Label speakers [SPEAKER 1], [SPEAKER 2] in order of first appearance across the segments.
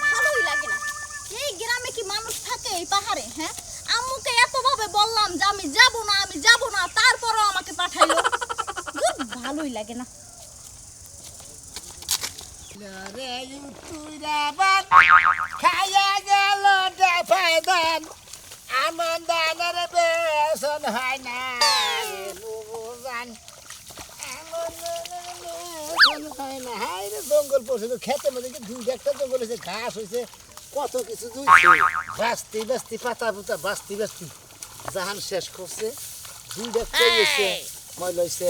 [SPEAKER 1] ভালোই লাগে না। এই গ্রামে কি মানুষ থাকে এই পাহাড়ে? হ্যাঁ, আম্মুকে এতভাবে বললাম যে আমি যাব না, তারপরও আমাকে পাঠাইলো। ভালোই লাগে না।
[SPEAKER 2] রে তুইরা বান খাইয়া গেল ডাফাদান আমন্দানের বেসন হয় না নুজান আমন্দানের হয় না হাই রে জঙ্গল পড়ছে খেতে মধ্যে দুই একটা জঙ্গল হয়েছে ঘাস হয়েছে কত কিছু দুইছে বাস্তি পাতা পুতা বাস্তি জাহান শেষ করছে দুই একটা হয়েছে ময়লা হয়েছে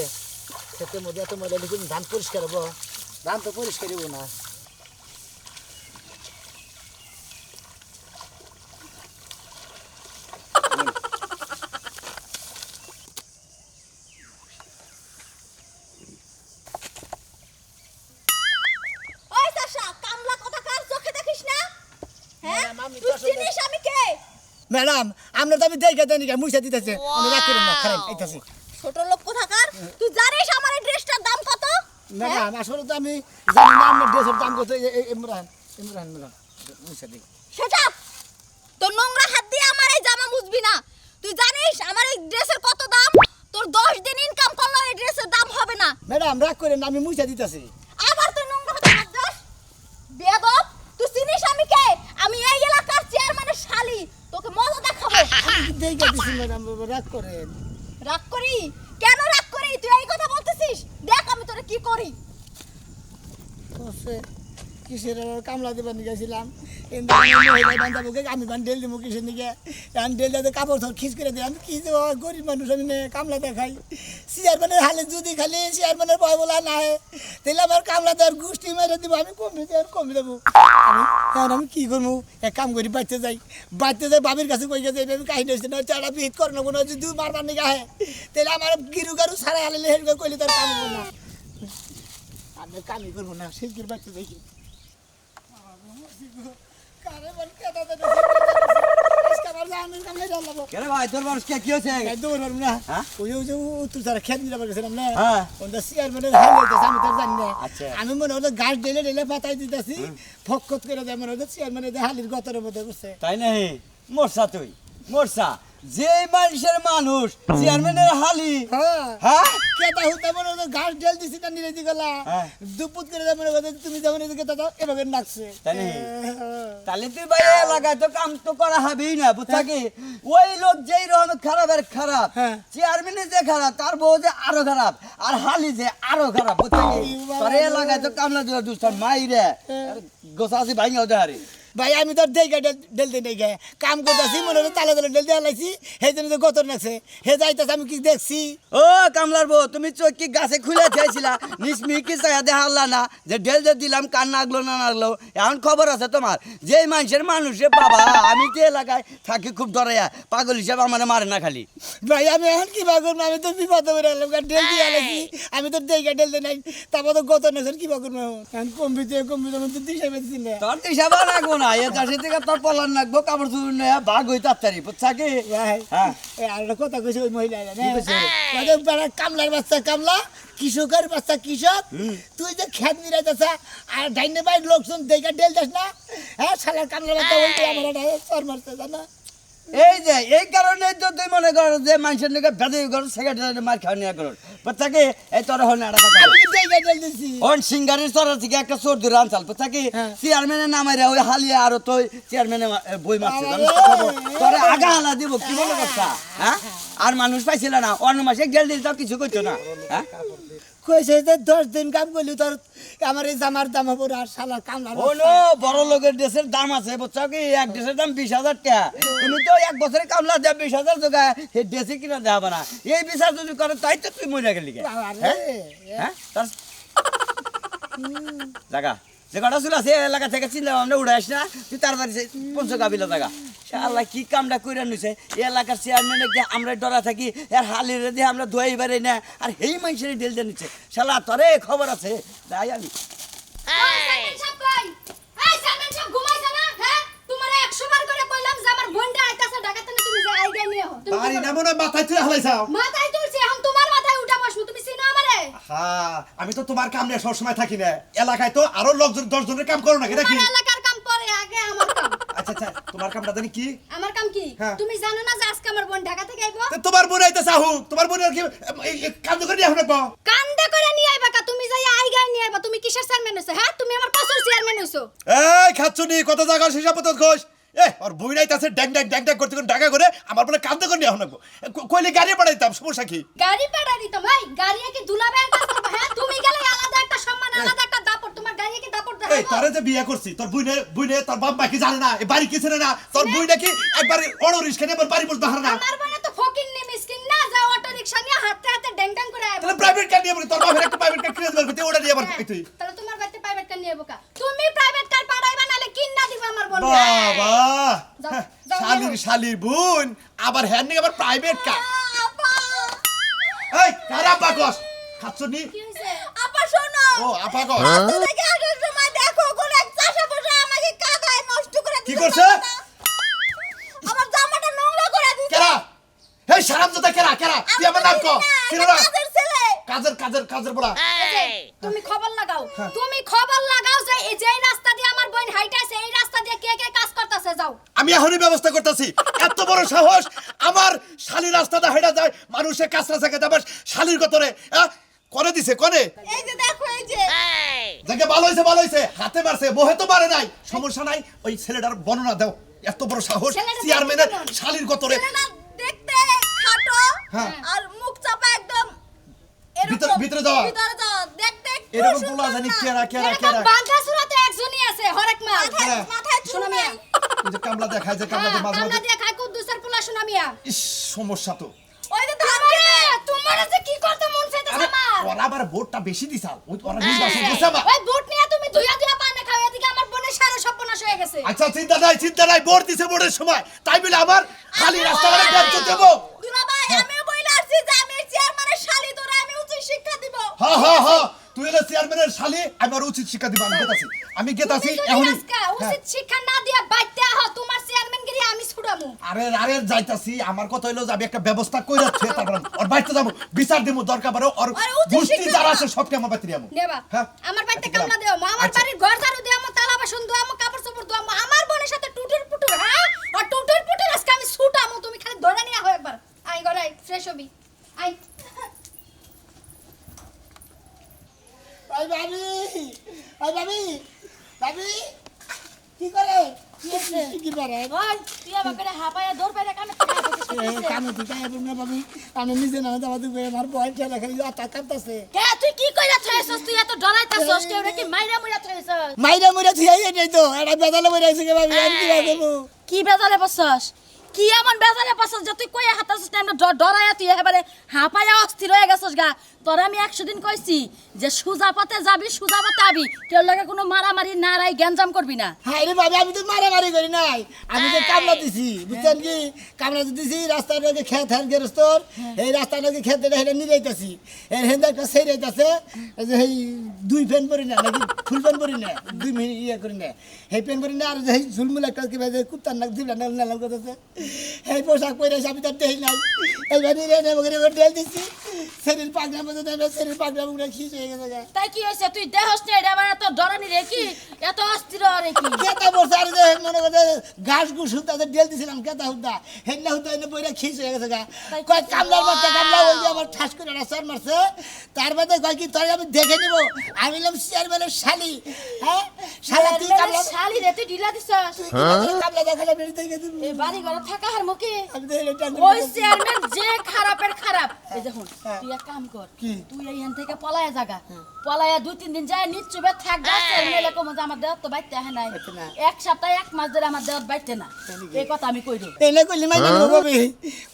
[SPEAKER 2] খেতের মধ্যে এত ময়লা লিখে ধান পরিষ্কার হবো ধান তো পরিষ্কার হবো না
[SPEAKER 1] ওই চাষা, কামলা কোথাকার, চোখে দেখিস না? হ্যাঁ,
[SPEAKER 2] ম্যাডাম, আমি
[SPEAKER 1] তুই
[SPEAKER 2] তো আসলে-
[SPEAKER 1] চিনিস আমি কে?
[SPEAKER 2] ম্যাডাম আমরা তো আমি দেখে দেনি মুছা দিতেছে রাগ করেন না খারাপ এইতাছে
[SPEAKER 1] ছোট লোক কোথাকার, তুই জানিস আমার এই ড্রেসটার দাম কত?
[SPEAKER 2] ম্যাডাম আসলে তো আমি জানি না আপনার ড্রেসের দাম কত ইমরান ম্যাডাম মুছা দিই
[SPEAKER 1] সেটা তোর নোংরা হাত দিয়ে আমার এই জামা মুছবি না। তুই জানিস আমার এই ড্রেসের কত দাম? তোর 10 দিন ইনকাম করলে এই ড্রেসের দাম হবে না।
[SPEAKER 2] ম্যাডাম রাগ করেন না আমি মুছা দিতেছি
[SPEAKER 1] আবার তুই নোংরা হাতে হাত দাস? বেয়াদব, তুই চিনিস আমি কে? আমি এই এলাকার চেয়ারম্যানের শালি, তোকে মজা দেখাবো।
[SPEAKER 2] দেখে দিছি ম্যাডাম রাগ করেন
[SPEAKER 1] রাগ করি? কেন রাগ করি? তুই এই কথা বলতেছিস? দেখ আমি তোরে কি করি।
[SPEAKER 2] কিসের কামলা দেবার নিয়ে গেছিলাম আমি ডেল দিব কিসের নিকে ডেল দিতে কাপড় ধর খিচ করে দিই আমি কি দেবো গরিব মানুষ আমি কামলা দেখাই চেয়ারম্যানের হালে যদি খালি চেয়ারম্যানের ভয় বলা না হয় তাহলে আমার কামলা দেওয়ার গোষ্ঠী মেরে দিব আমি কমে দেবো আমি কি করবো এক কাম করি বাড়তে যাই বাবির কাছে কই গেছে এইভাবে কাহিনী হচ্ছে না চারা বিহিত করে না কোনো যদি মারবার নিকে আহে তাহলে আমার গিরু গারু সারা হালে হের কইলে তার কাম করবো না আমি কামই করবো না শিল্পীর বাড়তে দেখি
[SPEAKER 3] কেন ভাই তোর মানুষ কি হয়েছে? আচ্ছা।
[SPEAKER 2] আমি মনে হতো গাছ ঢেলে ঢেলে পাতাই দিতেছি ফকত করে দেয় মনে হতো চেয়ারম্যানের হালির গতরের মধ্যে বসে
[SPEAKER 3] তাই নাই মোরসা তুই মোরসা যে মানুষের মানুষ চেয়ারম্যানের হালি হ্যাঁ
[SPEAKER 2] কেতা হতে মনে হতো গাছ ঢেল দিছি না নিরেজি গলা দুপুত করে দেয় মনে হতো তুমি যেমন এদিকে দাদা এভাবে নাচছে
[SPEAKER 3] তাই নাকি? তাহলে তুই ভাই এলাকায় তো কাম তো করা হবেই না বুঝছা কি ওই লোক যেই রকম খারাপের খারাপ চেয়ারম্যানের যে খারাপ তার বউ যে আরো খারাপ আর হালি যে আরো খারাপ বুঝছা কি তোর এলাকায় তো কামলা দিয়ে দুষ্টার মাই রে গোসাসি ভাই ওদের হারি
[SPEAKER 2] ভাই আমি তো দেখে ডেল দিই গে কাম করতেছি মনে হতো তালে তালে ডেল দিয়ে লাইছি সেই জন্য গতর নাচে হে যাইতেছে আমি কি দেখছি
[SPEAKER 3] ও কামলার বউ তুমি চোখ কি গাছে খুলে চাইছিলা নিসমি কি চাইয়া দেখালা না যে ঢেল যে দিলাম কান নাগলো না নাগলো এখন খবর আছে তোমার যেই মানুষের মানুষে বাবা আমি যে এলাকায় থাকি খুব ডরাইয়া পাগল হিসাবে আমার মারে না খালি
[SPEAKER 2] ভাই আমি এখন কি করবো আমি তো বিপদ করে এলাম ডেল দিয়ে লাইছি আমি তো দেখে ডেল দিই নাই তারপর তো গতর নাচের কি করবো এখন কম্পিউটার আমি তো দিশা পেয়েছি না
[SPEAKER 3] তোর হিসাবে রাখবো না এ চাষি থেকে তোর পলার নাকবো কাপড় চুপড় নেয়া ভাগ হই তাড়াতাড়ি বুঝছা কি হ্যাঁ
[SPEAKER 2] আর একটা কথা কইছে ওই মহিলা কামলার বাচ্চা কামলা কৃষকের বাচ্চা কৃষক তুই যে খেত নিরাইতেছ আর ডাইনে বাইর লোকজন দেখে ডেল যাস না হ্যাঁ শালার কামলার বাচ্চা বলতে আমার একটা চর মারতে জানা
[SPEAKER 3] এই যে এই কারণে তো তুই মনে কর যে মানুষের নাকি বেঁধে কর সেক্রেটারি মার খাওয়া নিয়ে করো বুঝছা কি এই তোর হন একটা কথা
[SPEAKER 2] আমি দেখে ডেল দিছি
[SPEAKER 3] ওন সিঙ্গারের চর থেকে একটা চোর ধরে আনছাল বুঝছা কি চেয়ারম্যানের নামাইরা ওই হালিয়া আর তুই চেয়ারম্যানের বই মারছে তোরে আগা হালা দিব কি মনে করছা হ্যাঁ আর মানুষ পাইছিল না অন্য মাসে গেল দিল তাও কিছু করছো না হ্যাঁ
[SPEAKER 2] কইছে যে 10 দিন কাম করলি তোর আমার এই জামার দাম হবে আর শালার কামলার
[SPEAKER 3] ওনো বড় লোকের দেশের দাম আছে বুঝছো কি এক দেশের দাম 20,000 টাকা তুমি তো এক বছরে কামলা দেব 20,000 টাকা এই দেশে কিনা দেব না এই বিচার যদি করে তাই তো তুই মরে গেলি হ্যাঁ জায়গা যে কটা ছিল সে এলাকা থেকে চিন্তা ভাবনা উড়ে আস না তুই তাড়াতাড়ি পঞ্চকাবিলা জায়গা আল্লাহ কি কামটা করে নিছে এই এলাকার চেয়ারম্যানে যে আমরা ডরা থাকি এর হালিরে দিয়ে আমরা ধোয়াই বেড়ে না আর এই মানুষের ডেল দিয়ে নিচ্ছে শালা তোরে খবর আছে যাই আমি
[SPEAKER 1] মাথায় তুলছি এখন তোমার মাথায় উঠা বসবো তুমি চিনো আমারে
[SPEAKER 4] হ্যাঁ আমি তো তোমার কাম নিয়ে সবসময় থাকি না, এলাকায় তো আরো লোকজন 10 জনের কাম করো নাকি নাকি?
[SPEAKER 5] তোমার এলাকার কাম পরে, আগে আমার কাম।
[SPEAKER 4] আচ্ছা আচ্ছা, তোমার কামটা জানি কি?
[SPEAKER 5] আমার কাম কি?
[SPEAKER 4] হ্যাঁ।
[SPEAKER 5] তুমি জানো না যে আজকে আমার বোন ঢাকা থেকে আইবো?
[SPEAKER 4] তো তোমার বোন আইতে চাহু, তোমার বোনের কি কাম করে নিয়ে এখন
[SPEAKER 5] কান্দে করে নিয়ে আইবা কা? তুমি যাই আইগা নিয়ে আইবা। তুমি কিসের চেয়ারম্যান হইছো? হ্যাঁ, তুমি আমার কসুর চেয়ারম্যান হইছো।
[SPEAKER 4] এই খাচ্ছুনি কত জায়গার হিসাব মতো ঘোষ। আর বই নাইতাছে ড্যাং ড্যাং ড্যাং ড্যাং করতে করে ঢাকা করে আমার বলে কান্দে করে নিয়ে এখন কইলে গাড়ি পাঠাইতাম, সমস্যা কি?
[SPEAKER 5] গাড়ি পাঠা দিতাম। ভাই, গাড়ি কি দুলাবের কাজ করবে? হ্যাঁ, তুমি গেলে আলাদা একটা সম্মান, আলাদা একটা দাপট। তোমার গাড়ি কি দাপট
[SPEAKER 4] এই
[SPEAKER 5] দেখাবো?
[SPEAKER 4] তোরে যে বিয়ে করছি তোর বুইনে তোর বাপ মা কি জানে না, এই বাড়ি কি চেনে না, তোর বুই নাকি একবার অড় রিস্কা নিয়ে আমার বাড়ি বসতে হার না।
[SPEAKER 5] আমার বোন তো ফকিন্নি মিসকিন না, যা অটো রিকশা নিয়ে হাতে হাতে ড্যাং ড্যাং করে আইবো।
[SPEAKER 4] তাহলে প্রাইভেট কার নিয়ে বলি, তোর বাপের একটা প্রাইভেট কার কিনে দেবে, তুই ওটা নিয়ে আবার তুই।
[SPEAKER 5] তাহলে তোমার বাড়িতে প্রাইভেট কার নিয়ে আইবো কা? তুমি প্রাইভেট কার পাঠাইবা, নালে কিন্না দিবা আমার বোন।
[SPEAKER 4] বাবা
[SPEAKER 5] যাও, যাও,
[SPEAKER 4] শালির বোন আবার হ্যান্ড নিয়ে আবার প্রাইভেট কার।
[SPEAKER 1] আপা
[SPEAKER 4] এই কারা পাকস খাচ্ছুনি?
[SPEAKER 5] কি হইছে?
[SPEAKER 1] আপা শোনো,
[SPEAKER 4] ও আপা কস
[SPEAKER 1] রাস্তা থেকে আসার সময় দেখো কোন এক চাষা বসে আমাকে কাদায় নষ্ট করে
[SPEAKER 4] কি
[SPEAKER 1] দিছে।
[SPEAKER 4] করছে?
[SPEAKER 1] আমার জামাটা নোংরা করে দিছে।
[SPEAKER 4] কেরা? এই শারামজাদা কেরা কেরা? তুই আমার নাম কর।
[SPEAKER 1] আমি
[SPEAKER 4] কেরা?
[SPEAKER 1] কাজের ছেলে।
[SPEAKER 4] কাজের বলা।
[SPEAKER 5] এই যে, তুমি খবর লাগাও।
[SPEAKER 4] হ্যাঁ।
[SPEAKER 5] তুমি খবর লাগাও যে এই যে রাস্তা দিয়ে আমার বোন হাইটাছে, এই রাস্তা দিয়ে কে কে কাজ করতেছে, যাও।
[SPEAKER 4] আমি এখনই ব্যবস্থা করতেছি। এত বড় সাহস আমার শালির রাস্তাটা হেঁটে যায়, মানুষে কাঁচরা থেকে যাবে শালির গতরে করে দিছে কনে।
[SPEAKER 1] এই যে দেখো, এই যে
[SPEAKER 4] যাকে ভালো হয়েছে হাতে মারছে, মোহে তো মারে নাই, সমস্যা নাই। ওই ছেলেটার বর্ণনা দাও, এত বড় সাহস
[SPEAKER 5] ছেলেটা
[SPEAKER 4] চেয়ারম্যানের
[SPEAKER 5] দেখতে কেমন?
[SPEAKER 4] শালির গতরে।
[SPEAKER 1] ছেলেটা দেখতে খাটো
[SPEAKER 4] হ্যাঁ।
[SPEAKER 1] আর মুখ চাপা একদম এরকম।
[SPEAKER 4] ভিতরে যাওয়া?
[SPEAKER 1] ভিতরে যাওয়া দেখতে একটু
[SPEAKER 4] এরকম
[SPEAKER 1] সুন্দর
[SPEAKER 4] বলা জানি
[SPEAKER 1] না।
[SPEAKER 4] কেরা
[SPEAKER 5] এরকম বাঁধা সুরাতে একজনই আছে, হরেক মাল।
[SPEAKER 4] হ্যাঁ।
[SPEAKER 1] মাথায় চুল
[SPEAKER 5] শোনো মিয়া।
[SPEAKER 1] নাই।
[SPEAKER 4] ওই যে কামলা দেখায় যে কামলা
[SPEAKER 5] হ্যাঁ,
[SPEAKER 4] মাঝে
[SPEAKER 5] কামলা
[SPEAKER 4] মাঝে
[SPEAKER 5] দিয়ে খায় কুদ্দুসের পোলা, শোনো মিয়া।
[SPEAKER 4] ইস সমস্যা তো।
[SPEAKER 1] ওই যে
[SPEAKER 5] তোমার যে কি করতে মন চাইতেছে
[SPEAKER 4] আরে
[SPEAKER 5] আমার?
[SPEAKER 4] ওরা আবার ভোটটা বেশি দিছাল, ওই ওরা নির্বাচন করছে আবার।
[SPEAKER 5] ওই বুট নিয়ে তুমি ধুইয়া ধুইয়া পানে খাও, এদিকে আমার বোনের সারা সর্বনাশ হয়ে গেছে।
[SPEAKER 4] আচ্ছা চিন্তা নাই ভোট দিছে ভোটের সময়, তাই বলে আমার খালি রাস্তাঘাটে বের দেব।
[SPEAKER 1] দুলা ভাই, আমিও বইলা আসছি যে আমি চেয়ারম্যানের শালি, তোরা আমি উচিত শিক্ষা দিব।
[SPEAKER 4] হ্যাঁ তুই হলে চেয়ারম্যানের শালি, আমার উচিত শিক্ষা দিবা। আমি গেতাছি
[SPEAKER 5] তুমি যদি
[SPEAKER 4] এখনই।
[SPEAKER 5] আজকে
[SPEAKER 4] হ্যাঁ।
[SPEAKER 5] উচিত শিক্ষা না দিয়ে বাইতে আহ, তোমার চেয়ারম্যানগিরি আমি ছুড়ামু।
[SPEAKER 4] আরে যাইতাছি, আমার কথা হইলো যে আমি একটা ব্যবস্থা কইরা থুয়ে তারপর ওর বাড়িতে যাবো, বিচার দিব দরকার পড়ে, ওর
[SPEAKER 1] আরে উচিত
[SPEAKER 4] গোষ্ঠী
[SPEAKER 1] শিক্ষা
[SPEAKER 4] যারা
[SPEAKER 1] দাও।
[SPEAKER 4] আছে সবকে আমার বাড়িতে যাবো।
[SPEAKER 5] নেবা
[SPEAKER 4] হ্যাঁ।
[SPEAKER 5] আমার বাড়িতে
[SPEAKER 4] আচ্ছা,
[SPEAKER 5] কামলা
[SPEAKER 4] গেলাম।
[SPEAKER 5] দেও, আমার
[SPEAKER 4] আচ্ছা।
[SPEAKER 5] বাড়ির ঘর ঝাড়ু দেও, তালা বাসন দেও, কাপড় চোপড় দেও, আমার বোনের সাথে টুটুর পুটুর। হ্যাঁ, আর টুটুর পুটুর আজকে আমি ছুটামু, তুমি খালি ধরে নিয়ে আহ একবার। আই গড়াই ফ্রেশ হবি, আই।
[SPEAKER 2] ওই ভাবি কি করে? কি করে?
[SPEAKER 5] ওই তুই আমাকে হাঁপায়া দৌড় পাইরা কামে
[SPEAKER 2] কামে ঠিক আছে না ভাবি, আমি নিজে না যাওয়া দিবে আমার বয় ঠেলা খালি আটা কাটতেছে।
[SPEAKER 5] কে তুই কি কইরা থইছস? তুই এত ডরাইতাছস, কেউ নাকি মাইরা মুইরা থইছস?
[SPEAKER 2] মাইরা মুইরা থিয়াই এটাই তো এটা বেদালে মরে আছে ভাবি, আমি কি করবো?
[SPEAKER 5] কি বেজালে বসছস? কি এমন বেজালে বসছস যে তুই কইয়া হাতাছস না? আমরা ডরাইয়া তুই এবারে হাঁপায়া অস্থির হয়ে গেছস গা। তোর আমি 100 দিন কইছি যে সুজা পথে যাবি, সুজা পথে আবি, কেউ লাগে কোনো মারামারি নারাই গ্যাঞ্জাম করবি না।
[SPEAKER 2] হ্যাঁ রে ভাবি, আমি তো মারামারি করি নাই, আমি তো কামলা দিছি, বুঝছেন কি? কামলা দিছি রাস্তার নাকি খেত হ্যাঁ গেরস্তর, এই রাস্তার নাকি খেতে হেঁটে নিয়ে যাইতাছি, এর হেন্দা একটা সেই যাইতাছে যে এই 2 ফ্যান পরি না নাকি ফুল ফ্যান পরি না, 2 মিনিট ইয়ে করি না, এই ফ্যান পরি না, আর এই ঝুলমুল একটা কি ভাই কুত্তার নাক দিবলা নাল করতেছে, এই পোশাক পরে আমি তার দেই নাই, এইবার নিয়ে ডেল দিছি, শরীর পাগলা মতো দেবে, শরীর পাগলা মুখটা খিচ হয়ে গেছে।
[SPEAKER 5] তাই কি হইছে? তুই দেহস না এটা, আবার এত ডরানি রে কি? এত অস্থির রে কি?
[SPEAKER 2] কেতা বসে আর যে মনে করে ঘাস ঘুষ হুদ্দা ডেল দিছিলাম, কেতা হুদ্দা হেন্না হুদ্দা এনে বইরা খিচ হয়ে গেছে গা। কয় কামলার মারতে কামলা ওই যে আমার ঠাস করে রাস্তার মারছে, তার বাদে কয় কি তোর আমি দেখে নিব, আমি বললাম চেয়ারম্যানের শালি, হ্যাঁ শালা তুই কামলা
[SPEAKER 5] শালি রে, তুই ঢিলা দিছস?
[SPEAKER 2] কামলা দেখালে বেরিয়ে থেকে দিব,
[SPEAKER 5] এই বাড়ি ঘর থাকা হার মুখে
[SPEAKER 2] আমি তো এটা
[SPEAKER 5] ওই চেয়ারম্যান যে খারাপের খারাপ। এই দেখুন, তুই এক কাম কর,
[SPEAKER 2] কি?
[SPEAKER 5] তুই এইখান থেকে পলায়া জাগা, পলায়া 2-3 দিন যায় নিশ্চুবে থাকবা। চেয়ারম্যান এরকম যে আমার দেহ তো বাইতে আহে নাই,
[SPEAKER 2] বাইতে না।
[SPEAKER 5] 1 সপ্তাহ 1 মাস ধরে আমার দেহ বাইতে না, এই কথা আমি কই দেব।
[SPEAKER 2] এনে কইলি মাই দিব ভাবি,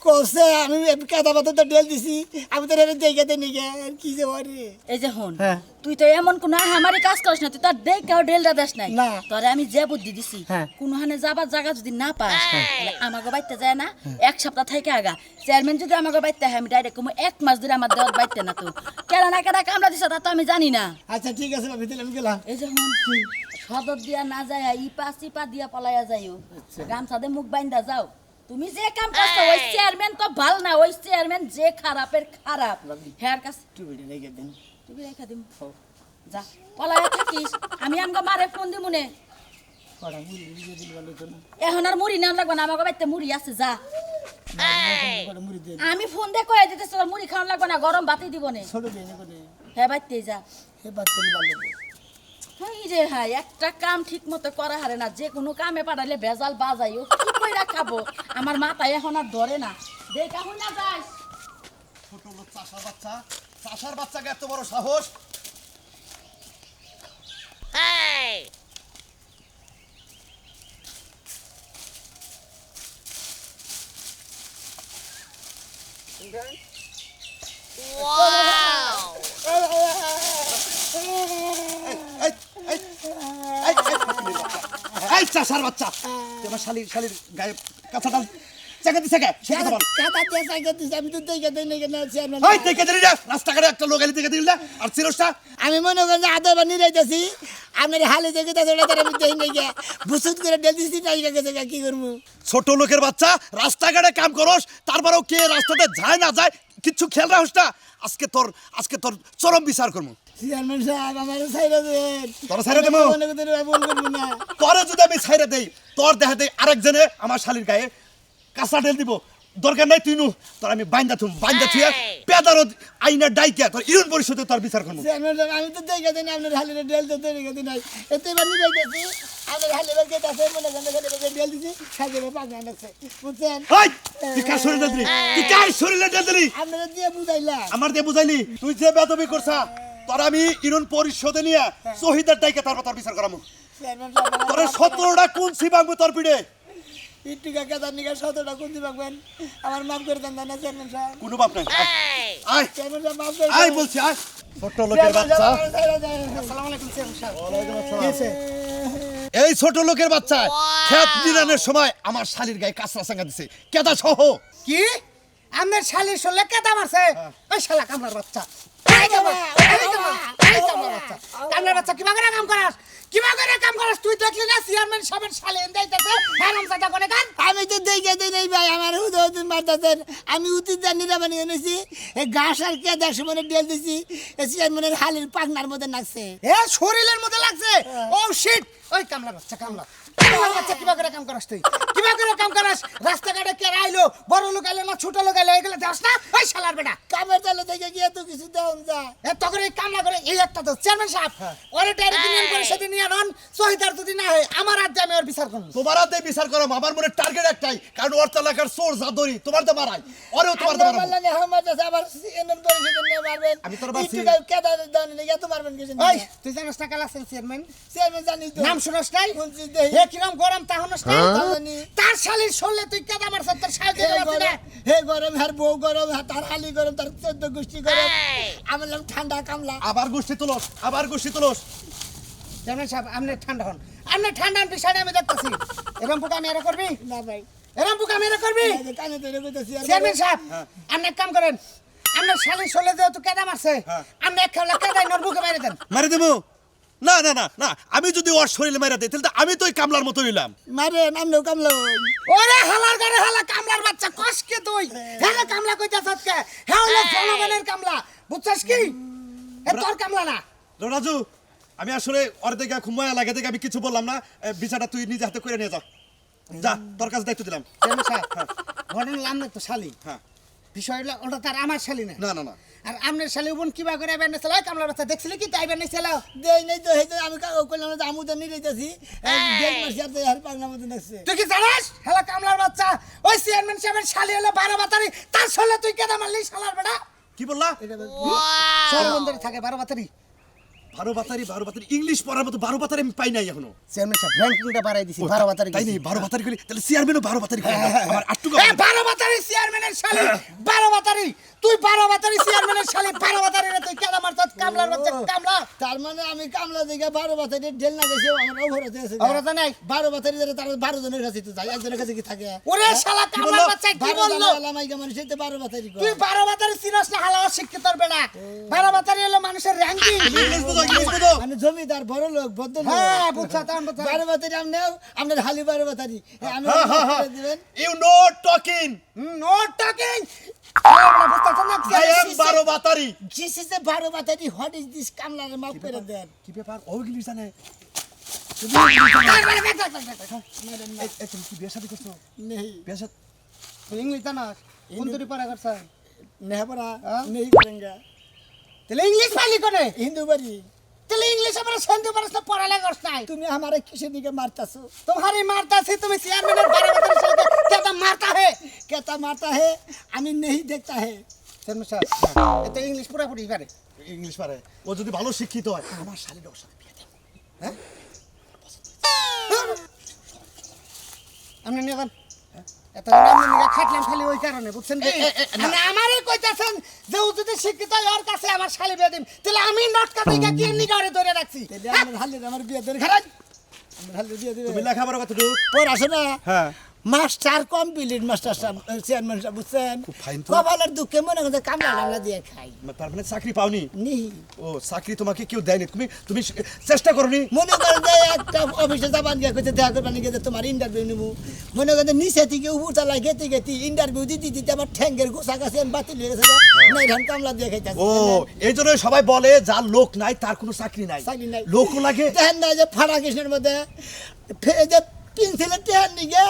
[SPEAKER 2] কোসে আমি কেতা পাতা তো ডেল দিছি, আমি তো এটা দেখাতে নিগে কি যে ওরে।
[SPEAKER 5] এই যে হন,
[SPEAKER 2] হ্যাঁ।
[SPEAKER 5] তুই তো এমন কোন আমারই কাজ করিস না, তুই তোর দেখাও ডেলটা দেশ নাই।
[SPEAKER 2] না।
[SPEAKER 5] তোরে আমি যে বুদ্ধি দিছি,
[SPEAKER 2] হ্যাঁ।
[SPEAKER 5] কোনখানে যাবার জায়গা যদি না পাস, তাহলে আমাকে বাইতে যায় না, 1 সপ্তাহ থেকে আগা চেয়ারম্যান যদি আমাকে বাইতে হয়, আমি ডাইরেক্ট কমু 1 মাস ধরে আমার দেহ বাইতে না। তো কেডা না কেডা কামড়া দিছ তা তো আমি জানি না।
[SPEAKER 2] আচ্ছা ঠিক আছে ভাবি, তাহলে আমি গেলাম।
[SPEAKER 5] এই যে হন, সদর দিয়া না যায়, ইপা সিপা দিয়া পলাইয়া যাইও, গামছা দিয়ে মুখ বাইন্দা যাও। তুমি যে কাম করছো, ওই চেয়ারম্যান তো ভাল না, ওই চেয়ারম্যান যে খারাপের খারাপ। হ্যার কাছে
[SPEAKER 2] একটু ভিডিও লেগে দেন।
[SPEAKER 5] তুই রেখা দিম যা পলায়া থাকিস আমি আমগো মারে ফোন দিমুনে
[SPEAKER 2] কড়া মুড়ি দিয়ে দিল ভালো তো না
[SPEAKER 5] এখন আর মুড়ি না লাগবে না আমাকে বাড়িতে মুড়ি আছে যা
[SPEAKER 2] কড়া মুড়ি দিয়ে
[SPEAKER 5] আমি ফোন দিয়ে কয়ে দিতেছ মুড়ি খাওয়া লাগবে না গরম ভাতই দিব নে
[SPEAKER 2] ছোট দিয়ে নে করে
[SPEAKER 5] হ্যাঁ বাড়িতে যা
[SPEAKER 2] হে বাচ্চা ভালো
[SPEAKER 5] হাই রে হাই একটা কাম ঠিক মতো করা হারে না যে কোনো কামে পাঠালে ভেজাল বাজাই ও কি কইরা খাবো আমার মাথায় এখন আর ধরে না দেখা হই না যাস
[SPEAKER 4] ছোট লোক চাষার বাচ্চাকে এত বড় সাহস এই, এই, এই, এই চাষার বাচ্চা তোমার শালির গায়ে কাঁচাটা চাকা দিছে কে সে কথা বল
[SPEAKER 2] কাটা দিয়ে সাইকেল দিছে আমি তো দেখে দেই না কেন চেয়ারম্যান
[SPEAKER 4] এই দেখে দিলি না রাস্তাঘাটে একটা লোক এলি দেখে দিলি না আর চিরসটা
[SPEAKER 2] আমি মনে করি যে আদা বানি রাইতাছি আপনার হালে দেখে তাদের তারা আমি দেই না গিয়া বুসুত করে ডেল দিছি নাই গেছে কি করবো
[SPEAKER 4] ছোট লোকের বাচ্চা রাস্তাঘাটে কাম করস তারপরেও কে রাস্তাতে যায় না যায় কিচ্ছু খেয়াল রাখস না আজকে তোর চরম বিচার করবো
[SPEAKER 2] চেয়ারম্যান সাহেব আমার সাইরা দেন
[SPEAKER 4] তোর ছাইরা দেবো?
[SPEAKER 2] মনে করতে বল করবো না
[SPEAKER 4] তোরে যদি আমি ছাইরে দেই তোর দেখা দেই আরেকজনে আমার শালির গায়ে কাঁচা ঢেল দিব দরকার নাই তুই নু তোর আমি বাইন্দা থুয়ে পেদারও আইনা ডাইকে তোর ইউনিয়ন পরিষদে তোর বিচার করবো
[SPEAKER 2] চেয়ারম্যান সাহেব আমি তো দেখে দেন আপনার হালে ডেল তো দেখে দিন নাই এতে এবার নিয়ে যাইতেছি আমার হালে বের কে আছে মনে করেন ডেল দিছি সাইকেল পাগা আছে বুঝছেন
[SPEAKER 4] এই তুই কার শরীরে দিলি তুই কার শরীরে ঢেল দিলি
[SPEAKER 2] আপনারা দিয়ে বুঝাইলা
[SPEAKER 4] আমার দিয়ে বুঝাইলি তুই যে বেদবি করছা তোর আমি ইউনিয়ন পরিষদে নিয়ে শহীদের ডাইকে তারপর তোর বিচার করামু
[SPEAKER 2] চেয়ারম্যান সাহেব
[SPEAKER 4] তোর 17টা কোন সিবাঙ্গু তোর পিড়ে
[SPEAKER 2] ইট্টিকা কেদার নিকা 17টা কোন দিবাকবেন আমার মাফ করে দেন না চেয়ারম্যান সাহেব
[SPEAKER 4] কোনো বাপ নাই আয়
[SPEAKER 2] চেয়ারম্যান সাহেব মাফ করে
[SPEAKER 4] আয় বলছি আয় ছোট লোকের বাচ্চা
[SPEAKER 2] আসসালামু আলাইকুম চেয়ারম্যান সাহেব কি আছে
[SPEAKER 4] এই ছোট লোকের বাচ্চা খেত নিরানের সময় আমার শালির গায়ে কাঁচরা সাঙ্গা দিছে কেদা সহ
[SPEAKER 2] কি আমার শালির শোলে কেদা মারছে ওই শালা কামলার বাচ্চা কামলার বাচ্চা কিবা করে কাম করাস তুই দেখলি না চেয়ারম্যান সাহেবের শালি এন্দাইতাছে হারাম সাদা করে গান আমি তো দেখে দেই নাই ভাই আমার হুদুদ মারতাছেন আমি উতিত জানিরা বানিয়ে এনেছি এই ঘাস আর কেদার সময় ডেল দিছি এই চেয়ারম্যানের হালির পাগনার মধ্যে লাগছে এ শরীরের মধ্যে লাগছে ও শিট ওই কামলার বাচ্চা কামলার বাচ্চা কিবা করে কাম করাস তুই কিবা করে কাম করাস রাস্তাঘাটে কে আইলো বড় লোক আইলো না ছোট লোক আইলো এগুলো দাস না ওই শালার বেটা কামের তালে দেখে গিয়ে তো কিছু দেন যা এ তখন এই কামলা করে এই একটা তো চেয়ারম্যান সাহেব ওরে ডাইরেক্ট ইউনিয়ন পরিষদ নিয়ে নন শহীদার যদি না হয় আমার হাতে আমি ওর বিচার করব
[SPEAKER 4] তোমার হাতে বিচার করো আমার মনে টার্গেট একটাই কারণ ওর এলাকার চোর জাদরি তোমার তো মারাই ওরেও তোমার তো মারাবো
[SPEAKER 2] মারলানি আমার কাছে আবার ইউনিয়ন পরিষদ নিয়ে মারবেন
[SPEAKER 4] আমি তোর বাসি
[SPEAKER 2] একটু কেদা দেন নিয়ে তো মারবেন কিছু ওই তুই জানিস না কালা চেয়ারম্যান জানি তো নাম শুনস নাই হে কিরম গরম তা হনস না তার শালির শোলে তুই কেদা মারছ তোর সাহায্য করছিস না হে গরম আর বউ গরম তার হালি গরম তার 14 গোষ্ঠী গরম আমার নাম ঠান্ডা কামলা
[SPEAKER 4] আবার গোষ্ঠী তুলস
[SPEAKER 2] চেয়ারম্যান সাহেব আপনি ঠান্ডা হন আপনি ঠান্ডার বিষয়টা আমি দেখতেছি এরকম পোকা আমি এরা করবি না ভাই এরকম পোকা আমি এরা করবি চেয়ারম্যান সাহেব আপনি এক কাম করেন আপনার শালির শোলে যেহেতু কেদা মারছে আপনি এক খেলা কেদাই নোর বুকে মেরে দেন
[SPEAKER 4] মারি দেবো না না না না আমি যদি ওর শরীরে মেরে দিই তাহলে তো আমি তো ওই কামলার মতো হইলাম
[SPEAKER 2] মারে নামলো কামলা ওরে হালার গারে হালা কামলার বাচ্চা কসকে তুই হেলে কামলা কইতাছস কে হে হলো জনগণের কামলা বুঝছস কি এ তোর কামলা না
[SPEAKER 4] রাজু আমি আসলে ওর দিকে খুব মায়া লাগে দেখে আমি কিছু বললাম না বিচারটা তুই নিজে হাতে করে নিয়ে যা যা তোর কাছে দায়িত্ব দিলাম
[SPEAKER 2] ঘটনা লাম না তো শালি
[SPEAKER 4] হ্যাঁ
[SPEAKER 2] বিষয়টা ওটা তার আমার শালি না
[SPEAKER 4] না না না
[SPEAKER 2] আর আমনের শালি বোন কিবা করে বেনে চালায় কামলার বাচ্চা দেখছিলি কি তাই বেনে চালাও দেই নাই তো হেতে আমি কইলাম না আমু তো নি রইতাছি দেখ মাসি আর আর পাগলা মত নাচছে তুই কি জানিস হেলা কামলার বাচ্চা ওই চেয়ারম্যান সাহেবের শালি হলো 12 বাতারি তার শোলে তুই কেদা মারলি শালার বেটা
[SPEAKER 4] কি বললা
[SPEAKER 2] সব বন্ধরে থাকে 12 বাতারি
[SPEAKER 4] 12 বাতারি ইংলিশ পড়ার মতো 12 বাতারি আমি পাই নাই এখনো
[SPEAKER 2] চেয়ারম্যান সাহেব র্যাঙ্কিংটা বাড়াই দিছি 12 বাতারি
[SPEAKER 4] তাই নেই 12 বাতারি করি তাহলে চেয়ারম্যানও 12 বাতারি করে আমার আটটুকু
[SPEAKER 2] এ 12 বাতারি চেয়ারম্যানের শালি 12 বাতারি তুই 12 বাতারি চেয়ারম্যানের শালি 12 বাতারি রে তুই কেদা মারছত কামলার বাচ্চা কামলা তার মানে আমি কামলা দিকে 12 বাতারি ঢেল না গেছে আমার অবরতে আছে অবরতে নাই 12 বাতারি ধরে তার 12 জনের কাছে তো যাই একজনের কাছে কি থাকে ওরে শালা কামলার বাচ্চা কি বললো লামাইকা মানুষ এই 12 বাতারি তুই 12 বাতারি চিনস না হালা অশিক্ষিতর বেটা 12 বাতারি হলো মানুষের র্যাঙ্কিং
[SPEAKER 4] ইংলিশ বুঝো ইংলিশ বুঝো
[SPEAKER 2] আমি জমিদার বড় লোক ভদ্র লোক
[SPEAKER 6] হ্যাঁ বুঝছা তার কথা
[SPEAKER 2] বারো বাতারি আমনেও আপনার হালি বারো বাতারি আমি দিবেন
[SPEAKER 4] you know talking
[SPEAKER 6] no talking বুঝতাছ না
[SPEAKER 4] আই এম বারো বাতারি
[SPEAKER 2] This is a বারো বাতারি হোয়াট ইজ দিস কামলার মাপ করে দেন
[SPEAKER 4] কি ব্যাপার ও ইংলিশ জানে এই তুমি কি বিয়ে শাদী করছো
[SPEAKER 2] নেই
[SPEAKER 4] বিয়ে শাদী
[SPEAKER 6] তুই ইংলিশ জানাস কোন তুই পারা করছ
[SPEAKER 2] নেহপরা
[SPEAKER 6] হ্যাঁ?
[SPEAKER 2] নেই করেঙ্গা
[SPEAKER 6] তাহলে ইংলিশ পাইলি কোনে
[SPEAKER 2] হিন্দু বাড়ি
[SPEAKER 6] তাহলে ইংলিশ আমরা সন্ধে পারছ না পড়ালে করছ নাই
[SPEAKER 2] তুমি আমারে কিসের দিকে মারতাছো
[SPEAKER 6] तुम्हारी मारता से तुम्हें चेयरमैन बारे बता साथ क्या तो मारता है
[SPEAKER 2] কেতা মারতা হে আমি নেই দেখতা হে
[SPEAKER 6] चेयरमैन साहब ये तो इंग्लिश पूरा पूरी करे
[SPEAKER 4] ইংলিশ পারে ও যদি ভালো শিক্ষিত হয় আমার শালীর ওর সাথে বিয়ে দেব
[SPEAKER 6] हमने नहीं कन এত নাম নিয়ে খাটলাম খালি ওই কারণে বুঝছেন কি মানে আমারই কইতাছেন যে ও যদি শিক্ষিত হয় ওর কাছে আমার শালি বিয়ে দিন তাহলে আমি নটকা থেকে কি নিগারে ধরে রাখছি
[SPEAKER 2] তাহলে আমার হালে আমার বিয়ে দেন খারাপ আমার হালে বিয়ে দিবে
[SPEAKER 4] তুমি লেখাপড়া কতটুকু
[SPEAKER 2] পড়াশোনা
[SPEAKER 4] হ্যাঁ
[SPEAKER 2] মাস্টার কমপ্লিট মাস্টার সাহেব চেয়ারম্যান সাহেব বুঝছেন
[SPEAKER 4] খুব ফাইন তো।
[SPEAKER 2] কপালের দুঃখে মনে করতে কামলা লামলা দিয়ে খাই
[SPEAKER 4] তার মানে চাকরি পাওনি
[SPEAKER 2] নি
[SPEAKER 4] ও চাকরি তোমাকে কেউ দেয়নি তুমি তুমি চেষ্টা করনি
[SPEAKER 2] মনে করেন যে একটা অফিসে যাবান গিয়ে কইতে দেখা করবানি গিয়ে তোমার ইন্টারভিউ নিব মনে করেন যে নিচে থেকে উপর চালাই গেতে গেতে ইন্টারভিউ দিতে দিতে আমার ঠ্যাঙ্গের গোসা গাছে বাতিল হয়ে গেছে নাই ধান কামলা দিয়ে খাইতেছে
[SPEAKER 4] ও এই জন্য সবাই বলে যার লোক নাই তার কোনো চাকরি নাই
[SPEAKER 2] চাকরি নাই।
[SPEAKER 4] লোকও লাগে
[SPEAKER 2] দেখেন না যে ফাড়া কৃষ্ণের মধ্যে এই যে পেন্সিলের ট্রেন নিগে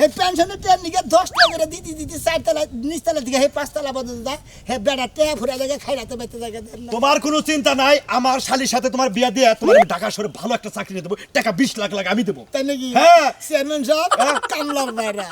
[SPEAKER 2] এই পেনশনের ট্রেন নিগে 10 টাকা করে দিতে দিতে 4 তলা নিচতলা দিকে হে 5 তলা পর্যন্ত যায় হে বেড়া টেয়া ফুরা জায়গা খাইরাতে বেঁচে জায়গা দেন না
[SPEAKER 4] তোমার কোনো চিন্তা নাই আমার শালীর সাথে তোমার বিয়ে দিয়ে তোমার আমি ঢাকা শহরে ভালো একটা চাকরি দেবো টাকা 20 লাখ লাগে আমি দেবো
[SPEAKER 2] তাই নাকি
[SPEAKER 4] হ্যাঁ।
[SPEAKER 2] চেয়ারম্যান সাহেব কামলার বাইরা